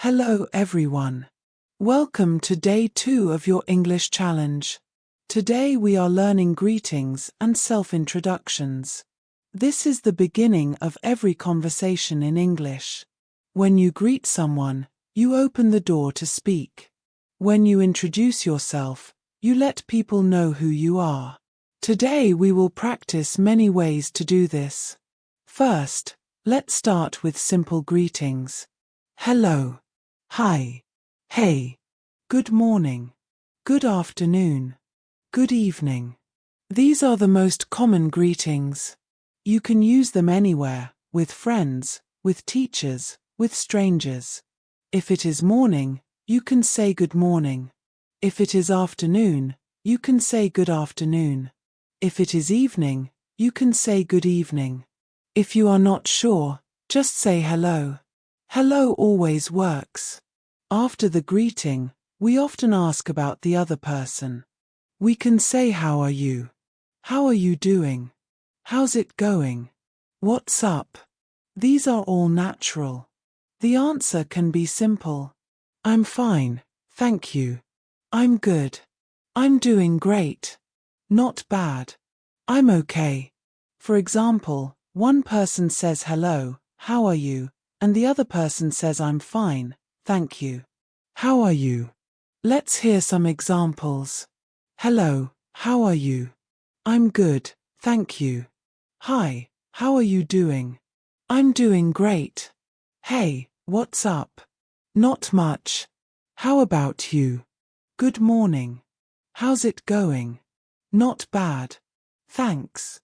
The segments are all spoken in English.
Hello everyone. Welcome to day 2 of your English challenge. Today we are learning greetings and self-introductions. This is the beginning of every conversation in English. When you greet someone, you open the door to speak. When you introduce yourself, you let people know who you are. Today we will practice many ways to do this. First, let's start with simple greetings. Hello. Hi. Hey. Good morning. Good afternoon. Good evening. These are the most common greetings. You can use them anywhere, with friends, with teachers, with strangers. If it is morning, you can say good morning. If it is afternoon, you can say good afternoon. If it is evening, you can say good evening. If you are not sure, just say hello. Hello always works. After the greeting, we often ask about the other person. We can say how are you? How are you doing? How's it going? What's up? These are all natural. The answer can be simple. I'm fine, thank you. I'm good. I'm doing great. Not bad. I'm okay. For example, one person says hello, how are you? And the other person says I'm fine, thank you. How are you? Let's hear some examples. Hello, how are you? I'm good, thank you. Hi, how are you doing? I'm doing great. Hey, what's up? Not much. How about you? Good morning. How's it going? Not bad. Thanks.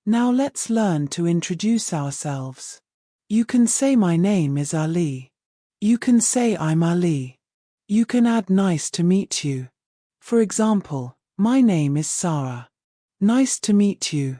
Now let's learn to introduce ourselves. You can say my name is Ali. You can say I'm Ali. You can add nice to meet you. For example, my name is Sarah. Nice to meet you.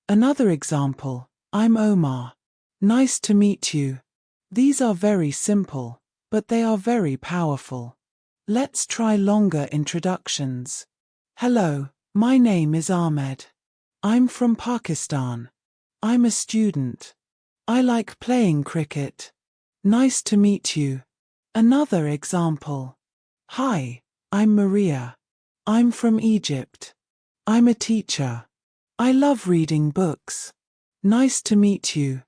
Another example, I'm Omar. Nice to meet you. These are very simple, but they are very powerful. Let's try longer introductions. Hello, my name is Ahmed. I'm from Pakistan. I'm a student. I like playing cricket. Nice to meet you. Another example. Hi, I'm Maria. I'm from Egypt. I'm a teacher. I love reading books. Nice to meet you.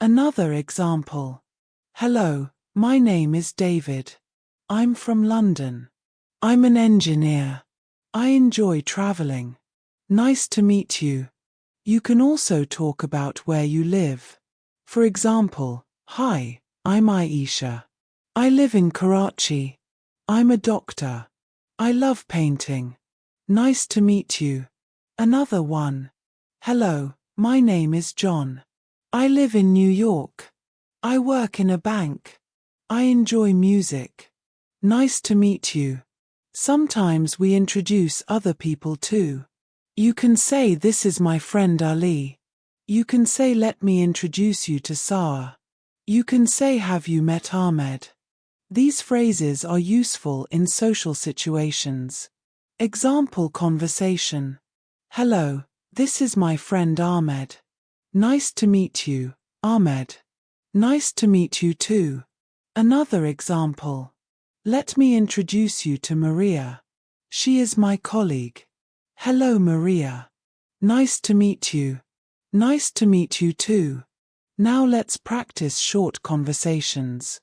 Another example. Hello, my name is David. I'm from London. I'm an engineer. I enjoy traveling. Nice to meet you. You can also talk about where you live. For example, hi, I'm Aisha. I live in Karachi. I'm a doctor. I love painting. Nice to meet you. Another one. Hello, my name is John. I live in New York. I work in a bank. I enjoy music. Nice to meet you. Sometimes we introduce other people too. You can say this is my friend Ali. You can say let me introduce you to Sarah. You can say have you met Ahmed? These phrases are useful in social situations. Example conversation. Hello, this is my friend Ahmed. Nice to meet you, Ahmed. Nice to meet you too. Another example. Let me introduce you to Maria. She is my colleague. Hello Maria. Nice to meet you. Nice to meet you too. Now let's practice short conversations.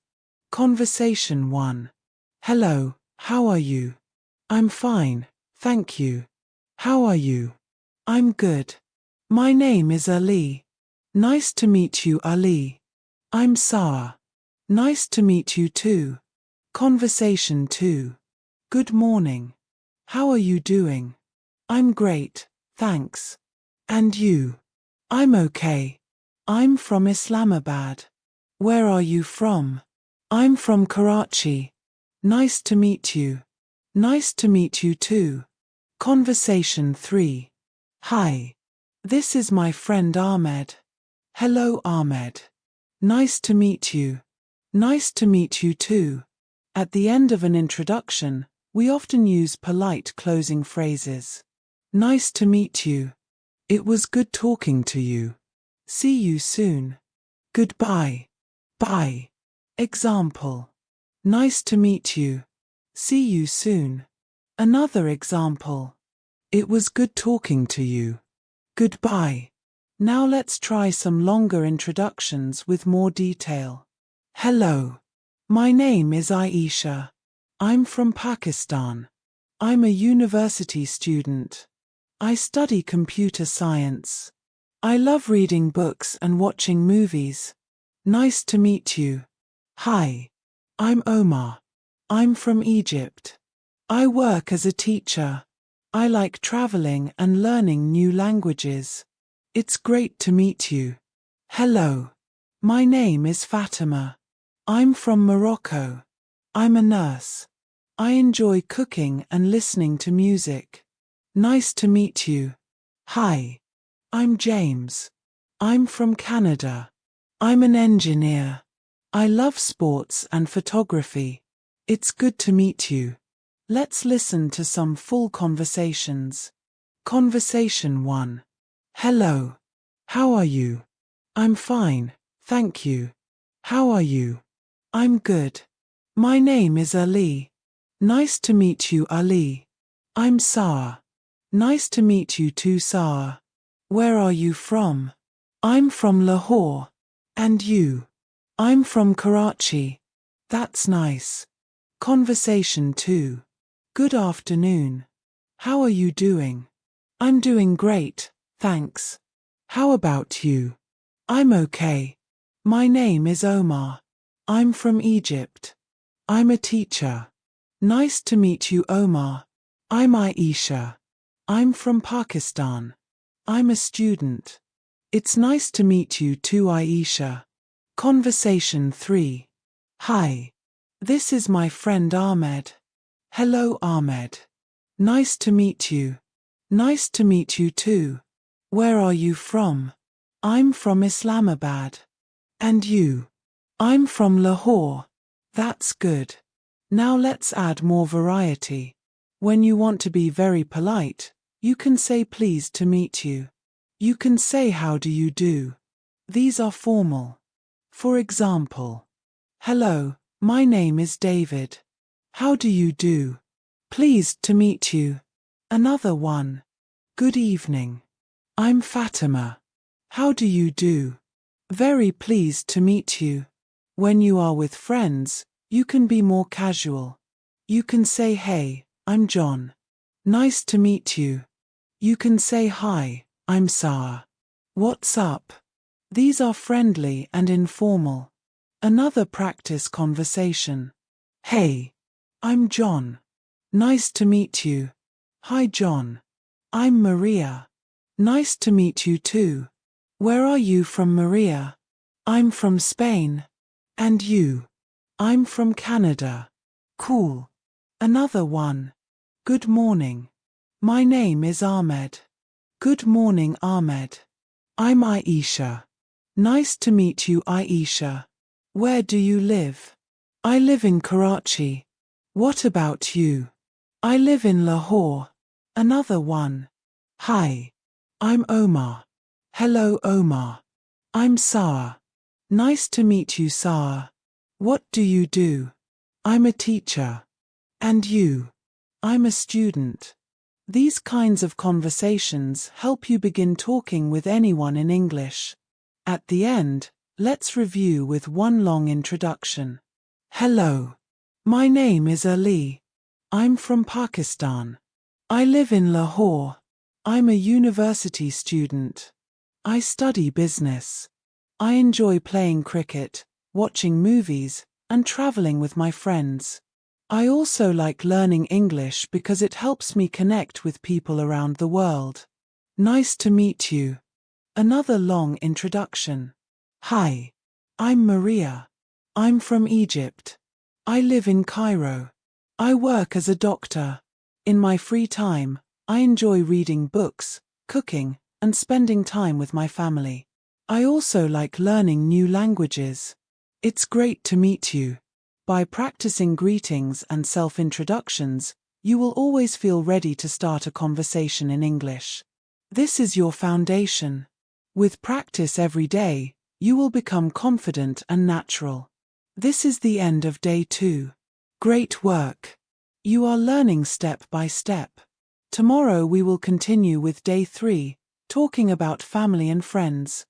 Conversation 1. Hello, how are you? I'm fine, thank you. How are you? I'm good. My name is Ali. Nice to meet you, Ali. I'm Sarah. Nice to meet you too. Conversation 2. Good morning. How are you doing? I'm great, thanks. And you? I'm okay. I'm from Islamabad. Where are you from? I'm from Karachi. Nice to meet you. Nice to meet you too. Conversation 3. Hi. This is my friend Ahmed. Hello Ahmed. Nice to meet you. Nice to meet you too. At the end of an introduction, we often use polite closing phrases. Nice to meet you. It was good talking to you. See you soon. Goodbye. Bye. Example. Nice to meet you. See you soon. Another example. It was good talking to you. Goodbye. Now let's try some longer introductions with more detail. Hello. My name is Aisha. I'm from Pakistan. I'm a university student. I study computer science. I love reading books and watching movies. Nice to meet you. Hi. I'm Omar. I'm from Egypt. I work as a teacher. I like traveling and learning new languages. It's great to meet you. Hello. My name is Fatima. I'm from Morocco. I'm a nurse. I enjoy cooking and listening to music. Nice to meet you. Hi. I'm James. I'm from Canada. I'm an engineer. I love sports and photography. It's good to meet you. Let's listen to some full conversations. Conversation 1. Hello. How are you? I'm fine, thank you. How are you? I'm good. My name is Ali. Nice to meet you, Ali. I'm Saar. Nice to meet you too, Saar. Where are you from? I'm from Lahore. And you? I'm from Karachi. That's nice. Conversation 2. Good afternoon. How are you doing? I'm doing great, thanks. How about you? I'm okay. My name is Omar. I'm from Egypt. I'm a teacher. Nice to meet you, Omar. I'm Aisha. I'm from Pakistan. I'm a student. It's nice to meet you too, Aisha. Conversation 3. Hi. This is my friend Ahmed. Hello, Ahmed. Nice to meet you. Nice to meet you too. Where are you from? I'm from Islamabad. And you? I'm from Lahore. That's good. Now let's add more variety. When you want to be very polite, you can say pleased to meet you. You can say how do you do. These are formal. For example, hello, my name is David. How do you do? Pleased to meet you. Another one. Good evening. I'm Fatima. How do you do? Very pleased to meet you. When you are with friends, you can be more casual. You can say hey, I'm John. Nice to meet you. You can say hi, I'm Saar. What's up? These are friendly and informal. Another practice conversation. Hey, I'm John. Nice to meet you. Hi, John. I'm Maria. Nice to meet you too. Where are you from, Maria? I'm from Spain. And you? I'm from Canada. Cool. Another one. Good morning. My name is Ahmed. Good morning, Ahmed. I'm Aisha. Nice to meet you, Aisha. Where do you live? I live in Karachi. What about you? I live in Lahore. Another one. Hi. I'm Omar. Hello, Omar. I'm Saar. Nice to meet you, Saar. What do you do? I'm a teacher. And you? I'm a student. These kinds of conversations help you begin talking with anyone in English. At the end, let's review with one long introduction. Hello. My name is Ali. I'm from Pakistan. I live in Lahore. I'm a university student. I study business. I enjoy playing cricket, watching movies, and traveling with my friends. I also like learning English because it helps me connect with people around the world. Nice to meet you. Another long introduction. Hi. I'm Maria. I'm from Egypt. I live in Cairo. I work as a doctor. In my free time, I enjoy reading books, cooking, and spending time with my family. I also like learning new languages. It's great to meet you. By practicing greetings and self-introductions, you will always feel ready to start a conversation in English. This is your foundation. With practice every day, you will become confident and natural. This is the end of day 2. Great work! You are learning step by step. Tomorrow we will continue with day 3, talking about family and friends.